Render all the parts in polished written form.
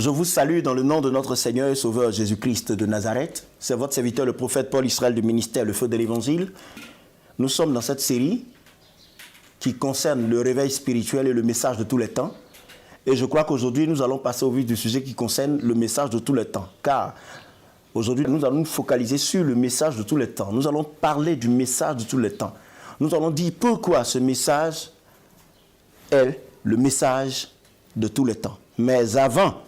Je vous salue dans le nom de notre Seigneur et Sauveur Jésus-Christ de Nazareth. C'est votre serviteur, le prophète Paul Israël du ministère Le Feu de l'Évangile. Nous sommes dans cette série qui concerne le réveil spirituel et le message de tous les temps. Et je crois qu'aujourd'hui, nous allons passer au vif du sujet qui concerne le message de tous les temps. Car aujourd'hui, nous allons nous focaliser sur le message de tous les temps. Nous allons parler du message de tous les temps. Nous allons dire pourquoi ce message est le message de tous les temps. Mais avant,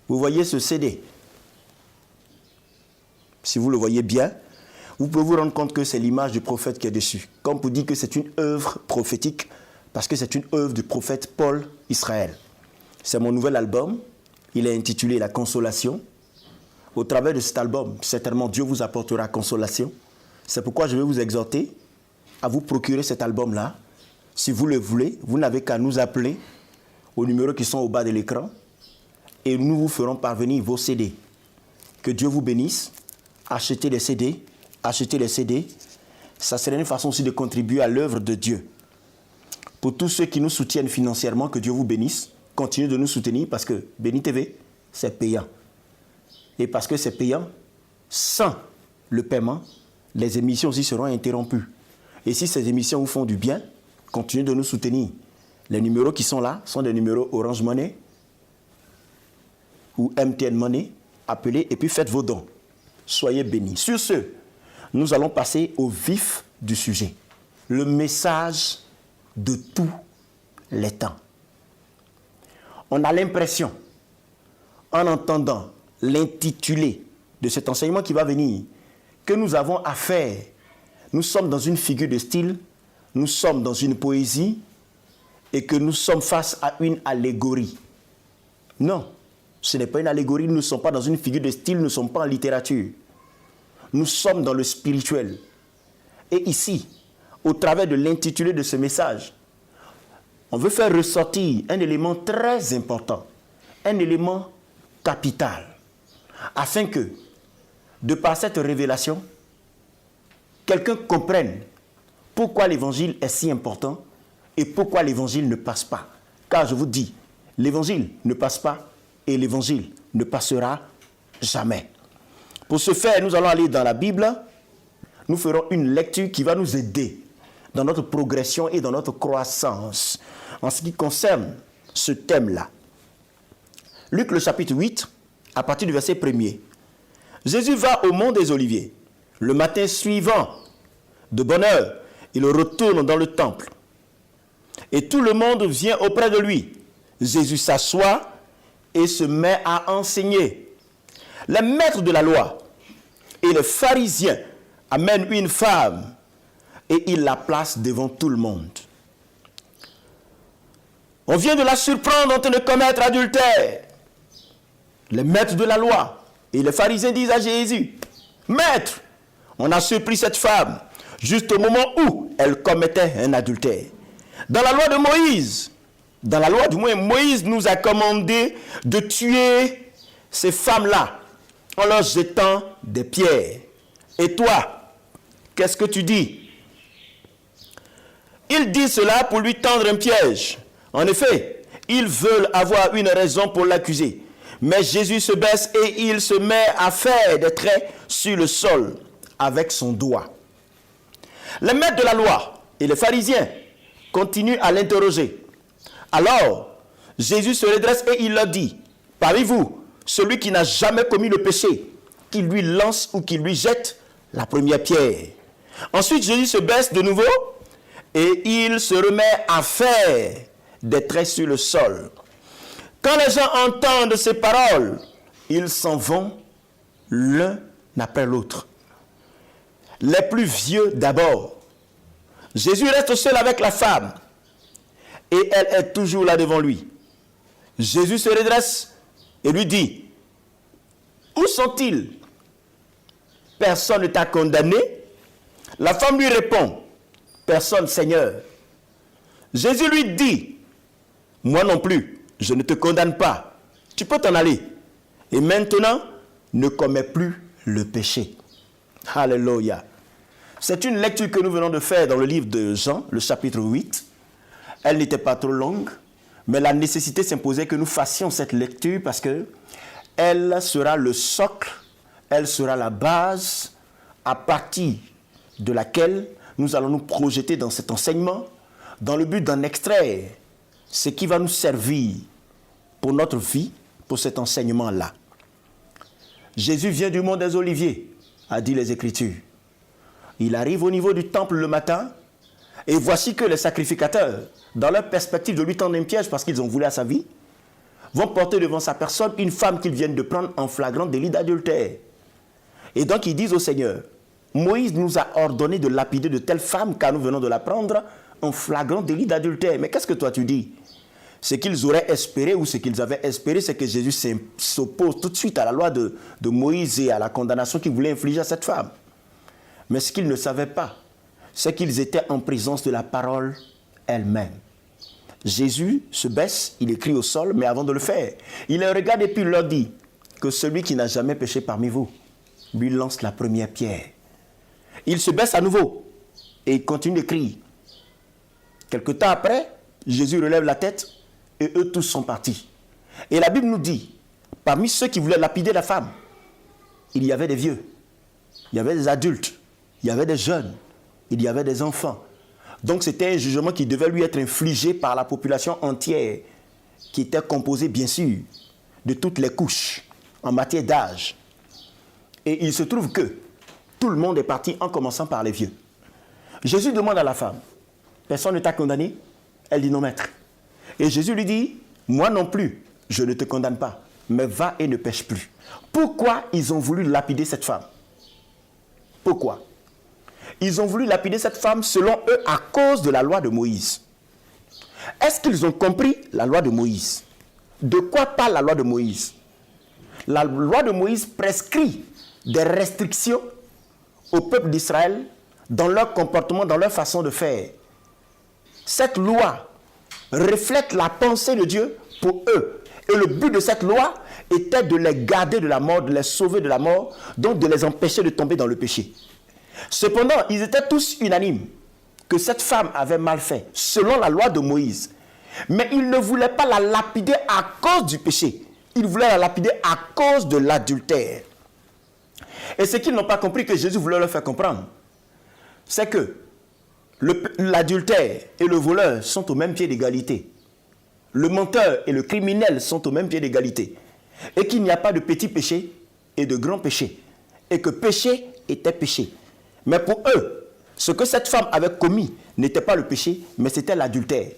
vous voyez ce CD. Si vous le voyez bien, vous pouvez vous rendre compte que c'est l'image du prophète qui est dessus. Comme pour dire que c'est une œuvre prophétique, parce que c'est une œuvre du prophète Paul Israël. C'est mon nouvel album. Il est intitulé La Consolation. Au travers de cet album, certainement Dieu vous apportera consolation. C'est pourquoi je vais vous exhorter à vous procurer cet album-là. Si vous le voulez, vous n'avez qu'à nous appeler aux numéros qui sont au bas de l'écran et nous vous ferons parvenir vos CD. Que Dieu vous bénisse. Achetez les CD. Achetez les CD. Ça serait une façon aussi de contribuer à l'œuvre de Dieu. Pour tous ceux qui nous soutiennent financièrement, que Dieu vous bénisse. Continuez de nous soutenir parce que Béni TV, c'est payant. Et parce que c'est payant, sans le paiement, les émissions aussi seront interrompues. Et si ces émissions vous font du bien, continuez de nous soutenir. Les numéros qui sont là sont des numéros Orange Money ou MTN Money. Appelez et puis faites vos dons. Soyez bénis. Sur ce, nous allons passer au vif du sujet. Le message de tous les temps. On a l'impression, en entendant l'intitulé de cet enseignement qui va venir, que nous avons affaire, nous sommes dans une figure de style, nous sommes dans une poésie et que nous sommes face à une allégorie. Non, ce n'est pas une allégorie, nous ne sommes pas dans une figure de style, nous ne sommes pas en littérature. Nous sommes dans le spirituel. Et ici, au travers de l'intitulé de ce message, on veut faire ressortir un élément très important, un élément capital, afin que, de par cette révélation, quelqu'un comprenne pourquoi l'évangile est si important et pourquoi l'évangile ne passe pas. Car je vous dis, l'évangile ne passe pas et l'évangile ne passera jamais. Pour ce faire, nous allons aller dans la Bible. Nous ferons une lecture qui va nous aider dans notre progression et dans notre croissance en ce qui concerne ce thème-là. Luc le chapitre 8, à partir du verset 1er. Jésus va au mont des Oliviers. Le matin suivant, de bonne heure, il retourne dans le temple. Et tout le monde vient auprès de lui. Jésus s'assoit et se met à enseigner. Les maîtres de la loi et les pharisiens amènent une femme et ils la placent devant tout le monde. On vient de la surprendre en train de commettre adultère. Les maîtres de la loi et les pharisiens disent à Jésus, « Maître, on a surpris cette femme juste au moment où elle commettait un adultère. Dans la loi de Moïse, dans la loi du moins, Moïse nous a commandé de tuer ces femmes-là en leur jetant des pierres. Et toi, qu'est-ce que tu dis ?» Il dit cela pour lui tendre un piège. En effet, ils veulent avoir une raison pour l'accuser. Mais Jésus se baisse et il se met à faire des traits sur le sol avec son doigt. Les maîtres de la loi et les pharisiens continuent à l'interroger. Alors, Jésus se redresse et il leur dit, « Parmi vous, celui qui n'a jamais commis le péché, qu'il lui lance ou qu'il lui jette la première pierre. » Ensuite, Jésus se baisse de nouveau et il se remet à faire des traits sur le sol. Quand les gens entendent ces paroles, ils s'en vont l'un après l'autre. Les plus vieux d'abord. Jésus reste seul avec la femme et elle est toujours là devant lui. Jésus se redresse et lui dit, « Où sont-ils? Personne ne t'a condamné? » La femme lui répond, « Personne, Seigneur. » Jésus lui dit, « Moi non plus, je ne te condamne pas. Tu peux t'en aller. Et maintenant, ne commets plus le péché. » Alléluia. C'est une lecture que nous venons de faire dans le livre de Jean, le chapitre 8. Elle n'était pas trop longue, Mais la nécessité s'imposait que nous fassions cette lecture parce que elle sera le socle, elle sera la base à partir de laquelle nous allons nous projeter dans cet enseignement dans le but d'en extraire ce qui va nous servir pour notre vie, pour cet enseignement-là. Jésus vient du mont des Oliviers, a dit les Écritures. Il arrive au niveau du temple le matin, et voici que les sacrificateurs, dans leur perspective de lui tendre un piège parce qu'ils ont voulu à sa vie, vont porter devant sa personne une femme qu'ils viennent de prendre en flagrant délit d'adultère. Et donc ils disent au Seigneur, Moïse nous a ordonné de lapider de telle femme car nous venons de la prendre en flagrant délit d'adultère. Mais qu'est-ce que toi tu dis? Ce qu'ils auraient espéré ou ce qu'ils avaient espéré, c'est que Jésus s'oppose tout de suite à la loi de Moïse et à la condamnation qu'il voulait infliger à cette femme. Mais ce qu'ils ne savaient pas, c'est qu'ils étaient en présence de la parole elle-même. Jésus se baisse, il écrit au sol, mais avant de le faire, il les regarde et puis il leur dit que celui qui n'a jamais péché parmi vous, lui lance la première pierre. Il se baisse à nouveau et il continue d'écrire. Quelque temps après, Jésus relève la tête et eux tous sont partis. Et la Bible nous dit, parmi ceux qui voulaient lapider la femme, il y avait des vieux, il y avait des adultes, il y avait des jeunes, il y avait des enfants. Donc c'était un jugement qui devait lui être infligé par la population entière, qui était composée bien sûr de toutes les couches en matière d'âge. Et il se trouve que tout le monde est parti en commençant par les vieux. Jésus demande à la femme, personne ne t'a condamné? Elle dit non maître. Et Jésus lui dit, moi non plus, je ne te condamne pas, mais va et ne pêche plus. Pourquoi ils ont voulu lapider cette femme? Pourquoi? Ils ont voulu lapider cette femme selon eux à cause de la loi de Moïse. Est-ce qu'ils ont compris la loi de Moïse? De quoi parle la loi de Moïse? La loi de Moïse prescrit des restrictions au peuple d'Israël dans leur comportement, dans leur façon de faire. Cette loi reflète la pensée de Dieu pour eux. Et le but de cette loi était de les garder de la mort, de les sauver de la mort, donc de les empêcher de tomber dans le péché. Cependant, ils étaient tous unanimes que cette femme avait mal fait, selon la loi de Moïse. Mais ils ne voulaient pas la lapider à cause du péché. Ils voulaient la lapider à cause de l'adultère. Et ce qu'ils n'ont pas compris, que Jésus voulait leur faire comprendre, c'est que l'adultère et le voleur sont au même pied d'égalité. Le menteur et le criminel sont au même pied d'égalité. Et qu'il n'y a pas de petit péché et de grand péché. Et que péché était péché. Mais pour eux, ce que cette femme avait commis n'était pas le péché, mais c'était l'adultère.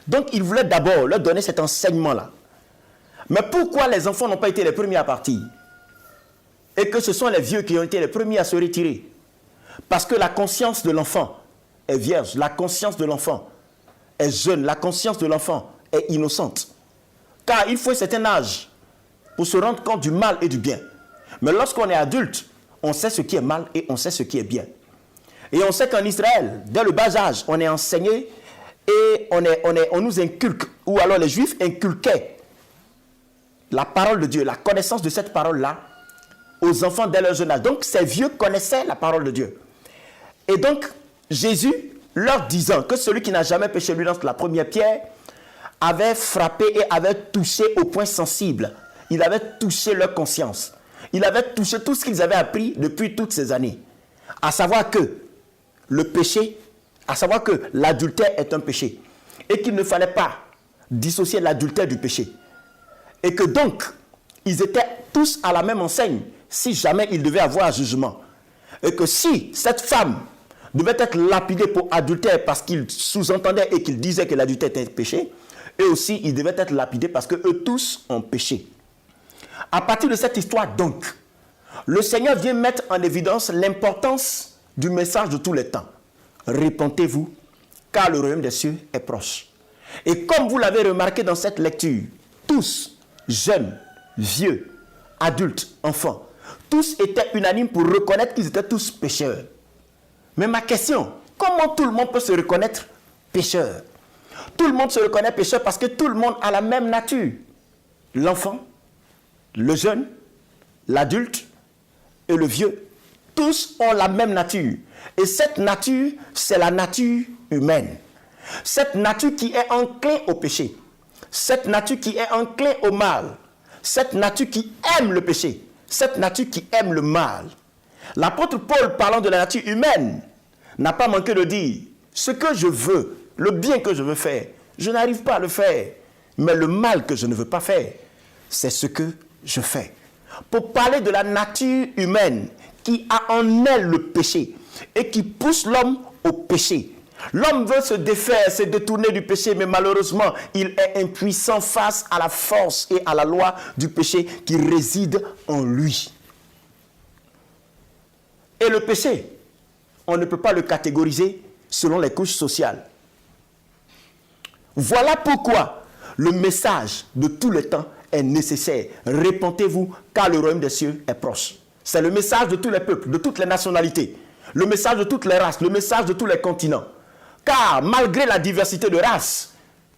Donc ils voulaient d'abord leur donner cet enseignement-là. Mais pourquoi les enfants n'ont pas été les premiers à partir? Et que ce sont les vieux qui ont été les premiers à se retirer? Parce que la conscience de l'enfant est vierge, la conscience de l'enfant est jeune, la conscience de l'enfant est innocente. Car il faut un certain âge pour se rendre compte du mal et du bien. Mais lorsqu'on est adulte, on sait ce qui est mal et on sait ce qui est bien. Et on sait qu'en Israël, dès le bas âge, on est enseigné et on nous inculque, ou alors les Juifs inculquaient la parole de Dieu, la connaissance de cette parole-là aux enfants dès leur jeune âge. Donc ces vieux connaissaient la parole de Dieu. Et donc Jésus, leur disant que celui qui n'a jamais péché lui lance la première pierre, avait frappé et avait touché au point sensible. Il avait touché leur conscience. Il avait touché tout ce qu'ils avaient appris depuis toutes ces années. À savoir que le péché, à savoir que l'adultère est un péché. Et qu'il ne fallait pas dissocier l'adultère du péché. Et que donc, ils étaient tous à la même enseigne si jamais il devait avoir un jugement. Et que si cette femme devait être lapidée pour adultère parce qu'il sous-entendait et qu'il disait que l'adultère était un péché, eux aussi, ils devaient être lapidés parce qu'eux tous ont péché. À partir de cette histoire, donc, le Seigneur vient mettre en évidence l'importance du message de tous les temps. Répentez-vous, car le royaume des cieux est proche. Et comme vous l'avez remarqué dans cette lecture, tous, jeunes, vieux, adultes, enfants, tous étaient unanimes pour reconnaître qu'ils étaient tous pécheurs. Mais ma question, comment tout le monde peut se reconnaître pécheur? Tout le monde se reconnaît pécheur parce que tout le monde a la même nature. L'enfant, le jeune, l'adulte et le vieux, tous ont la même nature. Et cette nature, c'est la nature humaine. Cette nature qui est enclin au péché. cette nature qui est enclin au mal, cette nature qui aime le péché, cette nature qui aime le mal. L'apôtre Paul, parlant de la nature humaine, n'a pas manqué de dire, ce que je veux, le bien que je veux faire, je n'arrive pas à le faire, mais le mal que je ne veux pas faire, c'est ce que je fais. Pour parler de la nature humaine qui a en elle le péché et qui pousse l'homme au péché. L'homme veut se défaire, se détourner du péché, mais malheureusement, il est impuissant face à la force et à la loi du péché qui réside en lui. Et le péché, on ne peut pas le catégoriser selon les couches sociales. Voilà pourquoi le message de tous les temps est nécessaire. Répentez-vous, car le royaume des cieux est proche. C'est le message de tous les peuples, de toutes les nationalités, le message de toutes les races, le message de tous les continents. Car malgré la diversité de races,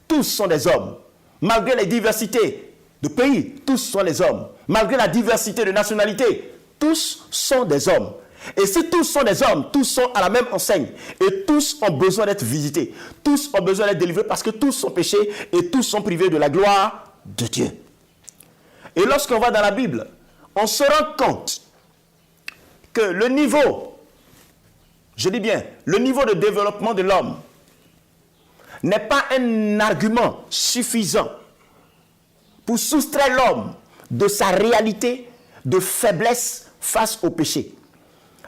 tous sont des hommes. Malgré les diversités de pays, tous sont des hommes. Malgré la diversité de nationalités, tous sont des hommes. Et si tous sont des hommes, tous sont à la même enseigne. Et tous ont besoin d'être visités. Tous ont besoin d'être délivrés parce que tous sont péchés et tous sont privés de la gloire de Dieu. Et lorsqu'on va dans la Bible, on se rend compte que le niveau, je dis bien, le niveau de développement de l'homme n'est pas un argument suffisant pour soustraire l'homme de sa réalité de faiblesse face au péché.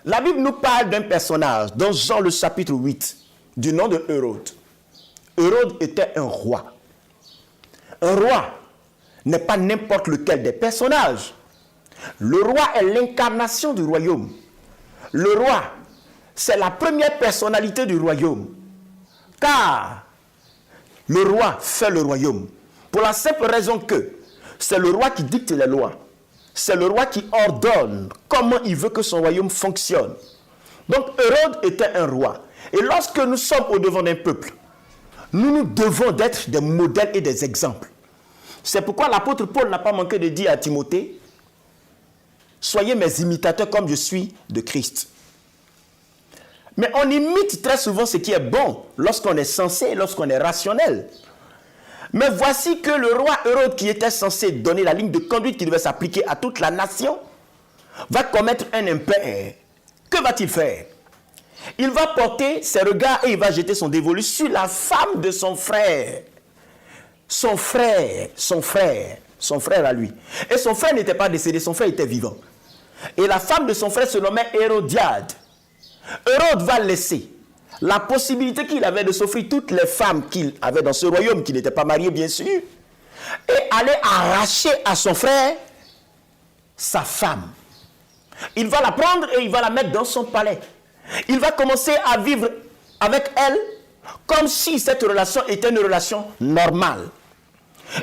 La Bible nous parle d'un personnage dans Jean le chapitre 8, du nom de Hérode. Hérode était un roi. Un roi n'est pas n'importe lequel des personnages. Le roi est l'incarnation du royaume. Le roi, c'est la première personnalité du royaume. Car le roi fait le royaume. Pour la simple raison que c'est le roi qui dicte les lois. C'est le roi qui ordonne comment il veut que son royaume fonctionne. Donc Hérode était un roi. Et lorsque nous sommes au-devant d'un peuple, nous devons d'être des modèles et des exemples. C'est pourquoi l'apôtre Paul n'a pas manqué de dire à Timothée, soyez mes imitateurs comme je suis de Christ. Mais on imite très souvent ce qui est bon lorsqu'on est sensé, lorsqu'on est rationnel. Mais voici que le roi Hérode, qui était censé donner la ligne de conduite qui devait s'appliquer à toute la nation, va commettre un impair. Que va-t-il faire? Il va porter ses regards et il va jeter son dévolu sur la femme de son frère. Son frère à lui. Et son frère n'était pas décédé, son frère était vivant. Et la femme de son frère se nommait Hérodiade. Hérode va laisser la possibilité qu'il avait de s'offrir toutes les femmes qu'il avait dans ce royaume, qui n'était pas marié bien sûr, et aller arracher à son frère sa femme. Il va la prendre et il va la mettre dans son palais. Il va commencer à vivre avec elle comme si cette relation était une relation normale.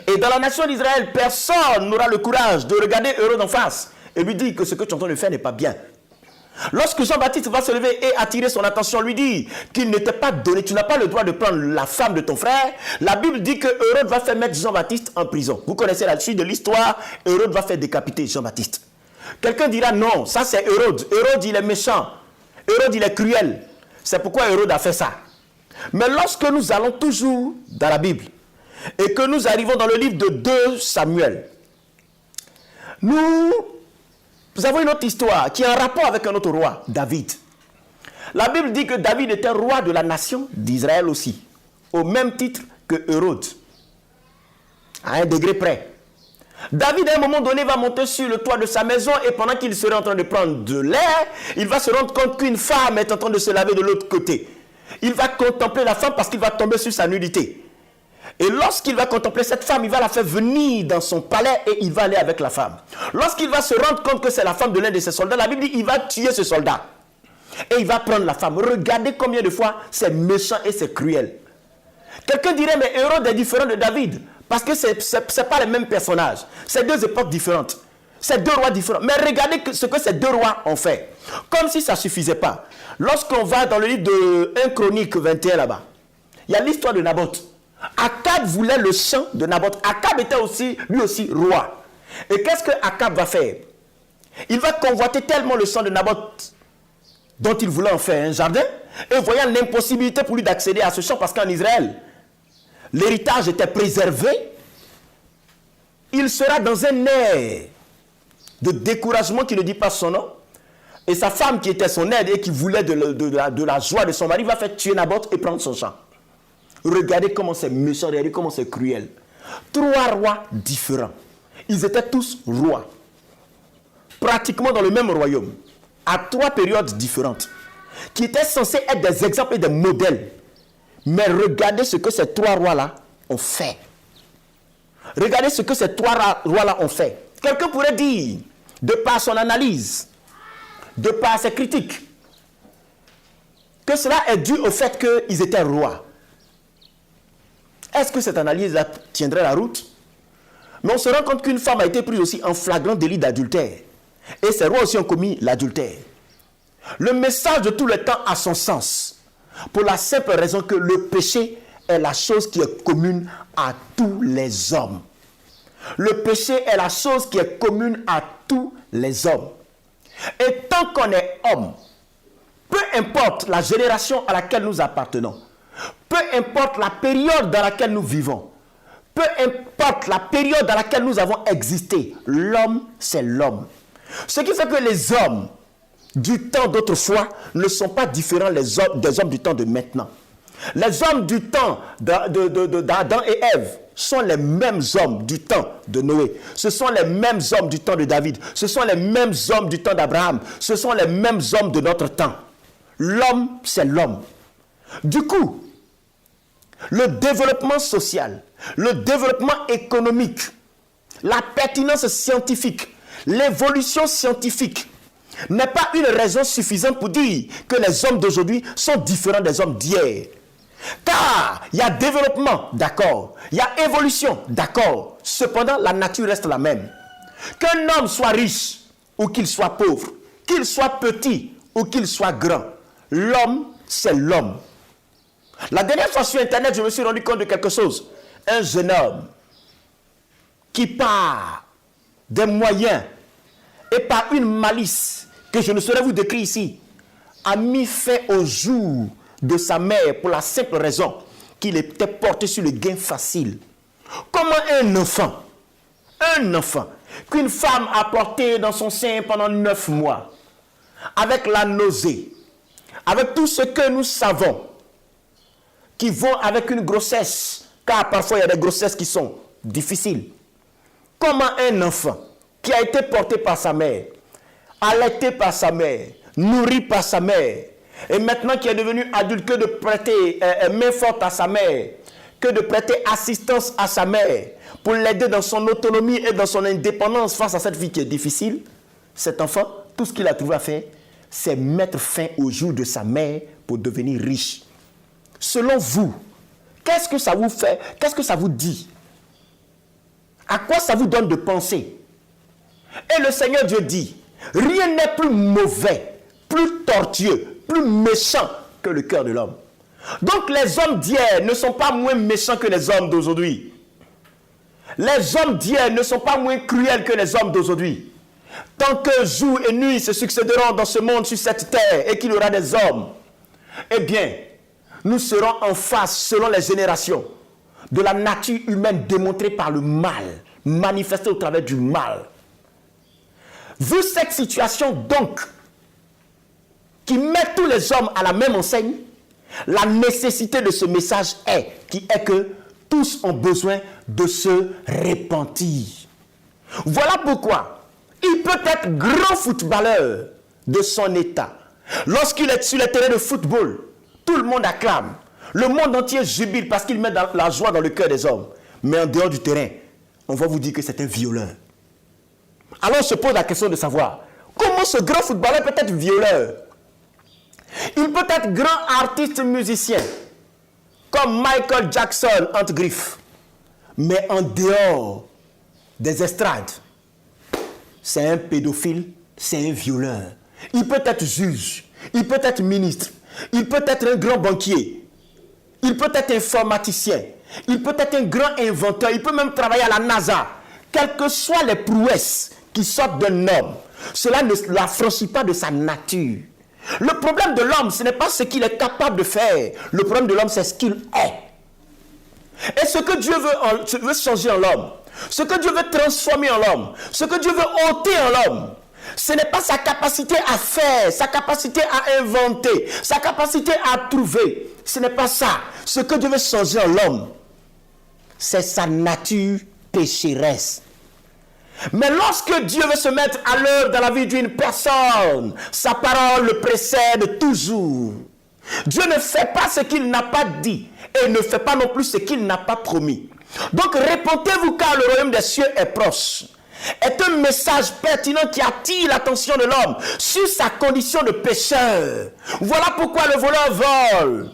Et dans la nation d'Israël, personne n'aura le courage de regarder Hérode en face et lui dire que ce que tu es en train de faire n'est pas bien. Lorsque Jean-Baptiste va se lever et attirer son attention, lui dit qu'il n'était pas donné, tu n'as pas le droit de prendre la femme de ton frère, la Bible dit que Hérode va faire mettre Jean-Baptiste en prison. Vous connaissez la suite de l'histoire, Hérode va faire décapiter Jean-Baptiste. Quelqu'un dira non, ça c'est Hérode. Hérode il est méchant, Hérode il est cruel. C'est pourquoi Hérode a fait ça. Mais lorsque nous allons toujours dans la Bible et que nous arrivons dans le livre de 2 Samuel, nous avons une autre histoire qui a un rapport avec un autre roi, David. La Bible dit que David était roi de la nation d'Israël aussi, au même titre que Hérode, à un degré près. David, à un moment donné, va monter sur le toit de sa maison et pendant qu'il serait en train de prendre de l'air, il va se rendre compte qu'une femme est en train de se laver de l'autre côté. Il va contempler la femme parce qu'il va tomber sur sa nudité. Et lorsqu'il va contempler cette femme, il va la faire venir dans son palais et il va aller avec la femme. Lorsqu'il va se rendre compte que c'est la femme de l'un de ses soldats, la Bible dit qu'il va tuer ce soldat. Et il va prendre la femme. Regardez combien de fois c'est méchant et c'est cruel. Quelqu'un dirait, mais Hérode est différent de David. Parce que ce n'est pas les mêmes personnages. C'est 2 époques différentes. C'est 2 rois différents. Mais regardez ce que ces 2 rois ont fait. Comme si ça ne suffisait pas. Lorsqu'on va dans le livre de 1 Chronique 21 là-bas, il y a l'histoire de Naboth. Akab voulait le champ de Naboth. Akab était lui aussi roi. Et qu'est-ce que Akab va faire? Il va convoiter tellement le champ de Naboth dont il voulait en faire un jardin, et voyant l'impossibilité pour lui d'accéder à ce champ, parce qu'en Israël, l'héritage était préservé il sera dans un air de découragement qui ne dit pas son nom. Et sa femme qui était son aide et qui voulait de la joie de son mari va faire tuer Naboth et prendre son champ. Regardez comment c'est méchant, regardez comment c'est cruel. 3 rois différents. Ils étaient tous rois. Pratiquement dans le même royaume. À 3 périodes différentes. Qui étaient censés être des exemples et des modèles. Mais regardez ce que ces 3 rois-là ont fait. Regardez ce que ces 3 rois-là ont fait. Quelqu'un pourrait dire, de par son analyse, de par ses critiques, que cela est dû au fait qu'ils étaient rois. Est-ce que cette analyse tiendrait la route? Mais on se rend compte qu'une femme a été prise aussi en flagrant délit d'adultère. Et ces rois aussi ont commis l'adultère. Le message de tout le temps a son sens. Pour la simple raison que le péché est la chose qui est commune à tous les hommes. Le péché est la chose qui est commune à tous les hommes. Et tant qu'on est homme, peu importe la génération à laquelle nous appartenons, peu importe la période dans laquelle nous vivons, peu importe la période dans laquelle nous avons existé, l'homme, c'est l'homme. Ce qui fait que les hommes du temps d'autrefois ne sont pas différents des hommes du temps de maintenant. Les hommes du temps d'Adam et Ève sont les mêmes hommes du temps de Noé. Ce sont les mêmes hommes du temps de David. Ce sont les mêmes hommes du temps d'Abraham. Ce sont les mêmes hommes de notre temps. L'homme, c'est l'homme. Du coup, le développement social, le développement économique, la pertinence scientifique, l'évolution scientifique n'est pas une raison suffisante pour dire que les hommes d'aujourd'hui sont différents des hommes d'hier. Car il y a développement, d'accord. Il y a évolution, d'accord. Cependant, la nature reste la même. Qu'un homme soit riche ou qu'il soit pauvre, qu'il soit petit ou qu'il soit grand, l'homme, c'est l'homme. La dernière fois sur Internet, je me suis rendu compte de quelque chose. Un jeune homme qui par des moyens et par une malice que je ne saurais vous décrire ici, a mis fin au jour de sa mère pour la simple raison qu'il était porté sur le gain facile. Comment un enfant qu'une femme a porté dans son sein pendant 9 mois, avec la nausée, avec tout ce que nous savons, qui vont avec une grossesse, car parfois il y a des grossesses qui sont difficiles. Comment un enfant qui a été porté par sa mère, allaité par sa mère, nourri par sa mère, et maintenant qui est devenu adulte, que de prêter main forte à sa mère, que de prêter assistance à sa mère, pour l'aider dans son autonomie et dans son indépendance face à cette vie qui est difficile, cet enfant, tout ce qu'il a trouvé à faire, c'est mettre fin au jour de sa mère pour devenir riche. Selon vous, qu'est-ce que ça vous fait? Qu'est-ce que ça vous dit? À quoi ça vous donne de penser? Et le Seigneur Dieu dit, rien n'est plus mauvais, plus tortueux, plus méchant que le cœur de l'homme. Donc les hommes d'hier ne sont pas moins méchants que les hommes d'aujourd'hui. Les hommes d'hier ne sont pas moins cruels que les hommes d'aujourd'hui. Tant que jour et nuit se succéderont dans ce monde, sur cette terre, et qu'il y aura des hommes, eh bien, nous serons en face, selon les générations, de la nature humaine démontrée par le mal, manifestée au travers du mal. Vu cette situation donc, qui met tous les hommes à la même enseigne, la nécessité de ce message est que tous ont besoin de se repentir. Voilà pourquoi il peut être grand footballeur de son état. Lorsqu'il est sur le terrain de football, tout le monde acclame. Le monde entier jubile parce qu'il met la joie dans le cœur des hommes. Mais en dehors du terrain, on va vous dire que c'est un violeur. Alors on se pose la question de savoir, comment ce grand footballeur peut être violeur? Il peut être grand artiste musicien, comme Michael Jackson entre griffes. Mais en dehors des estrades, c'est un pédophile, c'est un violeur. Il peut être juge, il peut être ministre, il peut être un grand banquier, il peut être informaticien, il peut être un grand inventeur, il peut même travailler à la NASA. Quelles que soient les prouesses qui sortent d'un homme, cela ne l'affranchit pas de sa nature. Le problème de l'homme, ce n'est pas ce qu'il est capable de faire. Le problème de l'homme, c'est ce qu'il est. Et ce que Dieu veut changer en l'homme, Ce que Dieu veut transformer en l'homme, ce que Dieu veut ôter en l'homme, ce n'est pas sa capacité à faire, sa capacité à inventer, sa capacité à trouver. Ce n'est pas ça. Ce que Dieu veut changer en l'homme, c'est sa nature pécheresse. Mais lorsque Dieu veut se mettre à l'œuvre dans la vie d'une personne, sa parole le précède toujours. Dieu ne fait pas ce qu'il n'a pas dit et ne fait pas non plus ce qu'il n'a pas promis. Donc répondez-vous car le royaume des cieux est proche. Est un message pertinent qui attire l'attention de l'homme sur sa condition de pécheur. Voilà pourquoi le voleur vole.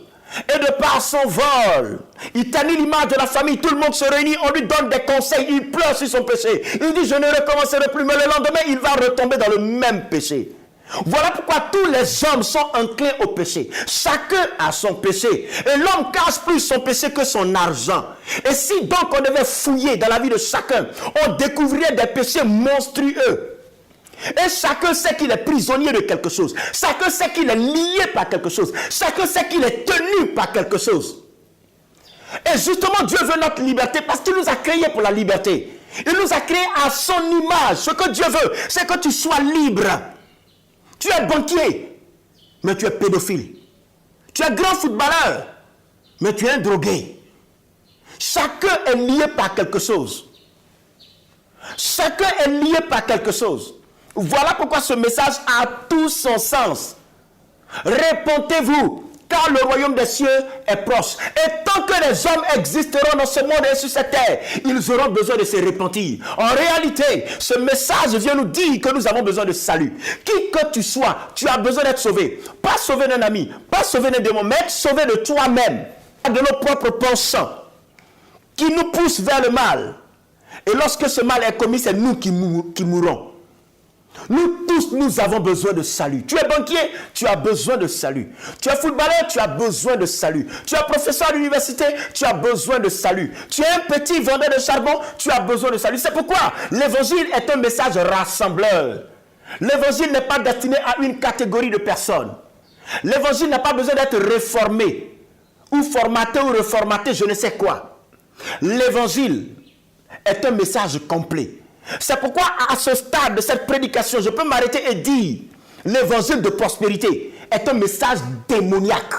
Et de par son vol, il ternit l'image de la famille. Tout le monde se réunit, on lui donne des conseils. Il pleure sur son péché. Il dit je ne recommencerai plus. Mais le lendemain, il va retomber dans le même péché. Voilà pourquoi tous les hommes sont enclins au péché. Chacun a son péché. Et l'homme cache plus son péché que son argent. Et si donc on devait fouiller dans la vie de chacun, on découvrirait des péchés monstrueux. Et chacun sait qu'il est prisonnier de quelque chose. Chacun sait qu'il est lié par quelque chose. Chacun sait qu'il est tenu par quelque chose. Et justement, Dieu veut notre liberté parce qu'il nous a créés pour la liberté. Il nous a créés à son image. Ce que Dieu veut, c'est que tu sois libre. Tu es banquier, mais tu es pédophile. Tu es grand footballeur, mais tu es un drogué. Chacun est lié par quelque chose. Chacun est lié par quelque chose. Voilà pourquoi ce message a tout son sens. Répondez-vous, car le royaume des cieux est proche. Et tant que les hommes existeront dans ce monde et sur cette terre, ils auront besoin de se repentir. En réalité, ce message vient nous dire que nous avons besoin de salut. Qui que tu sois, tu as besoin d'être sauvé. Pas sauvé d'un ami, pas sauvé d'un démon, mais être sauvé de toi-même, de nos propres penchants, qui nous poussent vers le mal. Et lorsque ce mal est commis, c'est nous qui mourrons. Nous tous, nous avons besoin de salut. Tu es banquier, tu as besoin de salut. Tu es footballeur, tu as besoin de salut. Tu es professeur à l'université, tu as besoin de salut. Tu es un petit vendeur de charbon, tu as besoin de salut. C'est pourquoi l'évangile est un message rassembleur. L'évangile n'est pas destiné à une catégorie de personnes. L'évangile n'a pas besoin d'être réformé ou formaté ou reformaté, je ne sais quoi. L'évangile est un message complet. C'est pourquoi à ce stade de cette prédication, je peux m'arrêter et dire l'évangile de prospérité est un message démoniaque.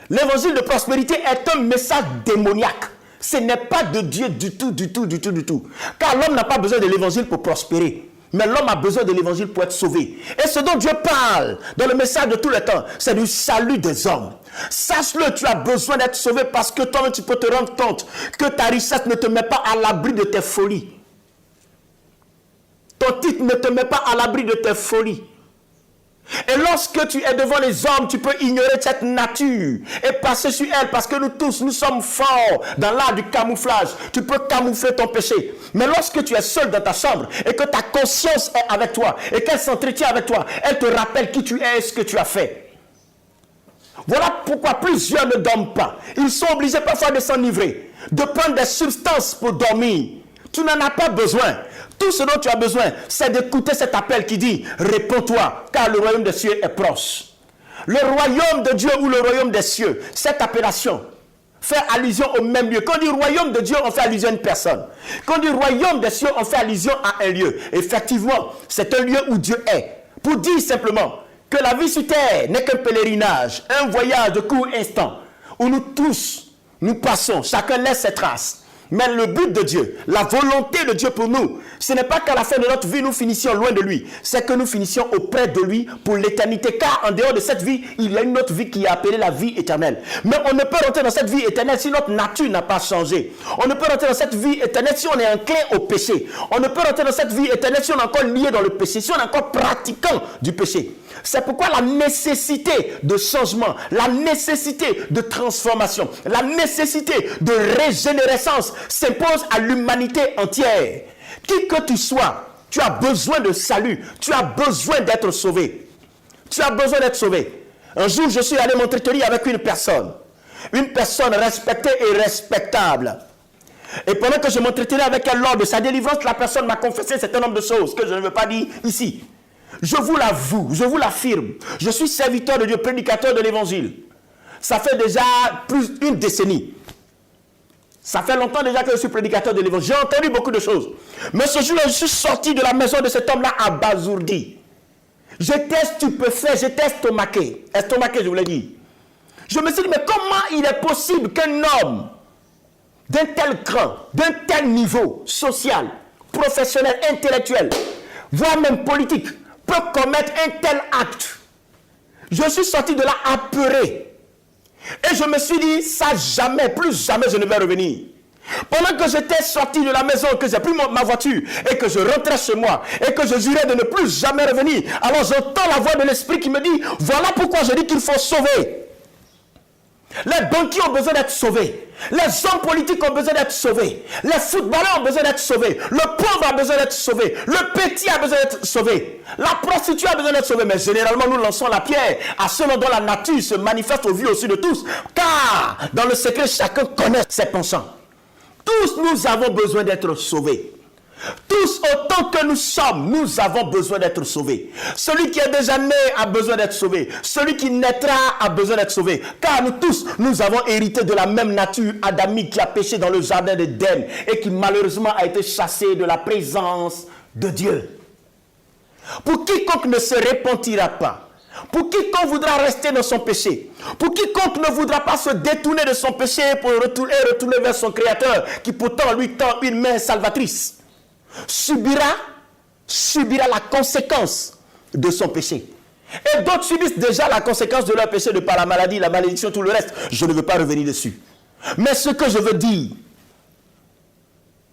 L'évangile de prospérité est un message démoniaque. Ce n'est pas de Dieu du tout. Car l'homme n'a pas besoin de l'évangile pour prospérer. Mais l'homme a besoin de l'évangile pour être sauvé. Et ce dont Dieu parle dans le message de tous les temps, c'est du salut des hommes. Sache-le, tu as besoin d'être sauvé parce que toi-même tu peux te rendre compte que ta richesse ne te met pas à l'abri de tes folies. Ton titre ne te met pas à l'abri de tes folies. Et lorsque tu es devant les hommes, tu peux ignorer cette nature et passer sur elle parce que nous tous, nous sommes forts dans l'art du camouflage. Tu peux camoufler ton péché. Mais lorsque tu es seul dans ta chambre et que ta conscience est avec toi et qu'elle s'entretient avec toi, elle te rappelle qui tu es et ce que tu as fait. Voilà pourquoi plusieurs ne dorment pas. Ils sont obligés parfois de s'enivrer, de prendre des substances pour dormir. Tu n'en as pas besoin. Tout ce dont tu as besoin, c'est d'écouter cet appel qui dit « Réponds-toi, car le royaume des cieux est proche ». Le royaume de Dieu ou le royaume des cieux, cette appellation fait allusion au même lieu. Quand on dit royaume de Dieu, on fait allusion à une personne. Quand on dit royaume des cieux, on fait allusion à un lieu. Effectivement, c'est un lieu où Dieu est. Pour dire simplement que la vie sur terre n'est qu'un pèlerinage, un voyage de court instant, où nous tous, nous passons, chacun laisse ses traces. Mais le but de Dieu, la volonté de Dieu pour nous, ce n'est pas qu'à la fin de notre vie, nous finissions loin de lui. C'est que nous finissions auprès de lui pour l'éternité. Car en dehors de cette vie, il y a une autre vie qui est appelée la vie éternelle. Mais on ne peut rentrer dans cette vie éternelle si notre nature n'a pas changé. On ne peut rentrer dans cette vie éternelle si on est enclin au péché. On ne peut rentrer dans cette vie éternelle si on est encore lié dans le péché, si on est encore pratiquant du péché. C'est pourquoi la nécessité de changement, la nécessité de transformation, la nécessité de régénérescence s'impose à l'humanité entière. Qui que tu sois, tu as besoin de salut, tu as besoin d'être sauvé. Tu as besoin d'être sauvé. Un jour, je suis allé m'entretenir avec une personne respectée et respectable. Et pendant que je m'entretenais avec elle lors de sa délivrance, la personne m'a confessé un certain nombre de choses que je ne veux pas dire ici. Je vous l'avoue, je vous l'affirme, je suis serviteur de Dieu, prédicateur de l'évangile. Ça fait déjà plus d'une décennie. Ça fait longtemps déjà que je suis prédicateur de l'évangile. J'ai entendu beaucoup de choses. Mais ce jour-là, je suis sorti de la maison de cet homme-là abasourdi. J'étais stupéfait, j'étais estomaqué. Estomaqué, je vous l'ai dit. Je me suis dit, mais comment il est possible qu'un homme d'un tel cran, d'un tel niveau social, professionnel, intellectuel, voire même politique, peut commettre un tel acte? Je suis sorti de là apeuré. Et je me suis dit, ça jamais, plus jamais je ne vais revenir. Pendant que j'étais sorti de la maison, que j'ai pris ma voiture et que je rentrais chez moi et que je jurais de ne plus jamais revenir, alors j'entends la voix de l'esprit qui me dit, voilà pourquoi je dis qu'il faut sauver. Les banquiers ont besoin d'être sauvés. Les hommes politiques ont besoin d'être sauvés. Les footballeurs ont besoin d'être sauvés. Le pauvre a besoin d'être sauvé. Le petit a besoin d'être sauvé. La prostituée a besoin d'être sauvée. Mais généralement, nous lançons la pierre à ceux dont la nature se manifeste au vu aussi de tous. Car dans le secret, chacun connaît ses penchants. Tous nous avons besoin d'être sauvés. Tous, autant que nous sommes, nous avons besoin d'être sauvés. Celui qui est déjà né a besoin d'être sauvé. Celui qui naîtra a besoin d'être sauvé. Car nous tous, nous avons hérité de la même nature adamique qui a péché dans le jardin d'Éden et qui malheureusement a été chassé de la présence de Dieu. Pour quiconque ne se repentira pas, pour quiconque voudra rester dans son péché, pour quiconque ne voudra pas se détourner de son péché pour retourner vers son Créateur, qui pourtant lui tend une main salvatrice, subira la conséquence de son péché. Et d'autres subissent déjà la conséquence de leur péché de par la maladie, la malédiction, tout le reste. Je ne veux pas revenir dessus. Mais ce que je veux dire,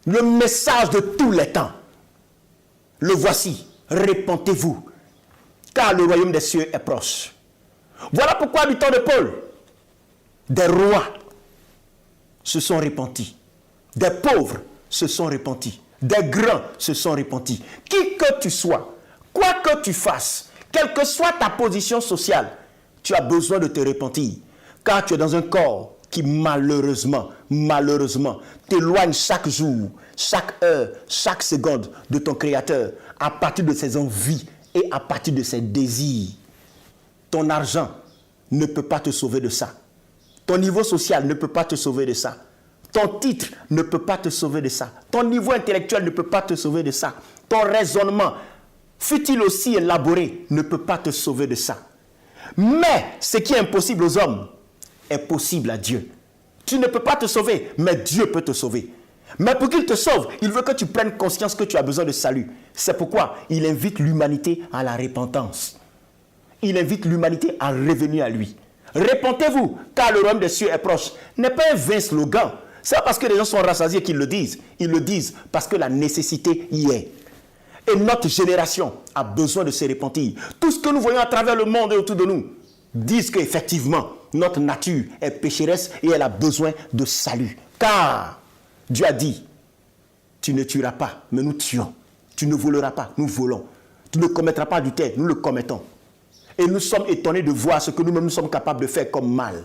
le message de tous les temps, le voici. Repentez-vous, car le royaume des cieux est proche. Voilà pourquoi du temps de Paul, des rois se sont repentis, des pauvres se sont repentis, des grands se sont repentis. Qui que tu sois, quoi que tu fasses, quelle que soit ta position sociale, tu as besoin de te repentir. Car tu es dans un corps qui malheureusement, t'éloigne chaque jour, chaque heure, chaque seconde de ton Créateur à partir de ses envies et à partir de ses désirs. Ton argent ne peut pas te sauver de ça. Ton niveau social ne peut pas te sauver de ça. Ton titre ne peut pas te sauver de ça. Ton niveau intellectuel ne peut pas te sauver de ça. Ton raisonnement, fût-il aussi élaboré, ne peut pas te sauver de ça. Mais ce qui est impossible aux hommes est possible à Dieu. Tu ne peux pas te sauver, mais Dieu peut te sauver. Mais pour qu'il te sauve, il veut que tu prennes conscience que tu as besoin de salut. C'est pourquoi il invite l'humanité à la repentance. Il invite l'humanité à revenir à lui. Repentez-vous, car le royaume des cieux est proche. N'est pas un vain slogan. C'est pas parce que les gens sont rassasiés qu'ils le disent. Ils le disent parce que la nécessité y est. Et notre génération a besoin de se repentir. Tout ce que nous voyons à travers le monde et autour de nous disent qu'effectivement, notre nature est pécheresse et elle a besoin de salut. Car Dieu a dit, tu ne tueras pas, mais nous tuons. Tu ne voleras pas, nous volons. Tu ne commettras pas adultère, nous le commettons. Et nous sommes étonnés de voir ce que nous-mêmes nous sommes capables de faire comme mal.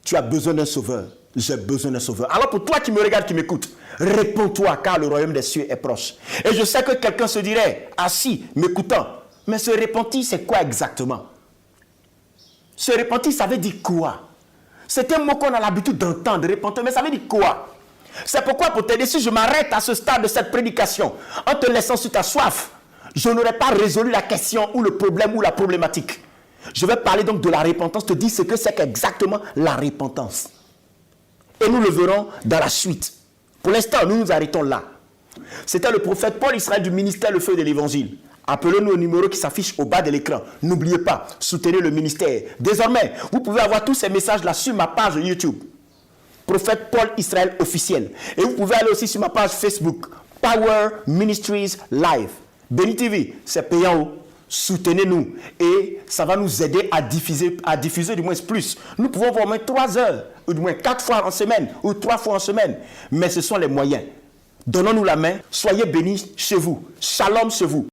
Tu as besoin d'un sauveur. J'ai besoin d'un sauveur. Alors pour toi qui me regardes, qui m'écoute, réponds-toi car le royaume des cieux est proche. Et je sais que quelqu'un se dirait, assis, m'écoutant, mais se repentir, c'est quoi exactement? Se repentir, ça veut dire quoi? C'est un mot qu'on a l'habitude d'entendre, repentir, mais ça veut dire quoi? C'est pourquoi pour t'aider, si je m'arrête à ce stade de cette prédication, en te laissant sur ta soif, je n'aurais pas résolu la question ou le problème ou la problématique. Je vais parler donc de la repentance, te dire ce que c'est qu'exactement la repentance. Et nous le verrons dans la suite. Pour l'instant, nous nous arrêtons là. C'était le prophète Paul Israël du ministère Le Feu de l'Évangile. Appelez-nous au numéro qui s'affiche au bas de l'écran. N'oubliez pas, soutenez le ministère. Désormais, vous pouvez avoir tous ces messages-là sur ma page YouTube. Prophète Paul Israël officiel. Et vous pouvez aller aussi sur ma page Facebook. Power Ministries Live. Béni TV, c'est payant. Soutenez-nous. Et ça va nous aider à diffuser du moins plus. Nous pouvons voir au moins 3 heures, ou du moins 4 fois en semaine, ou 3 fois en semaine. Mais ce sont les moyens. Donnons-nous la main. Soyez bénis chez vous. Shalom chez vous.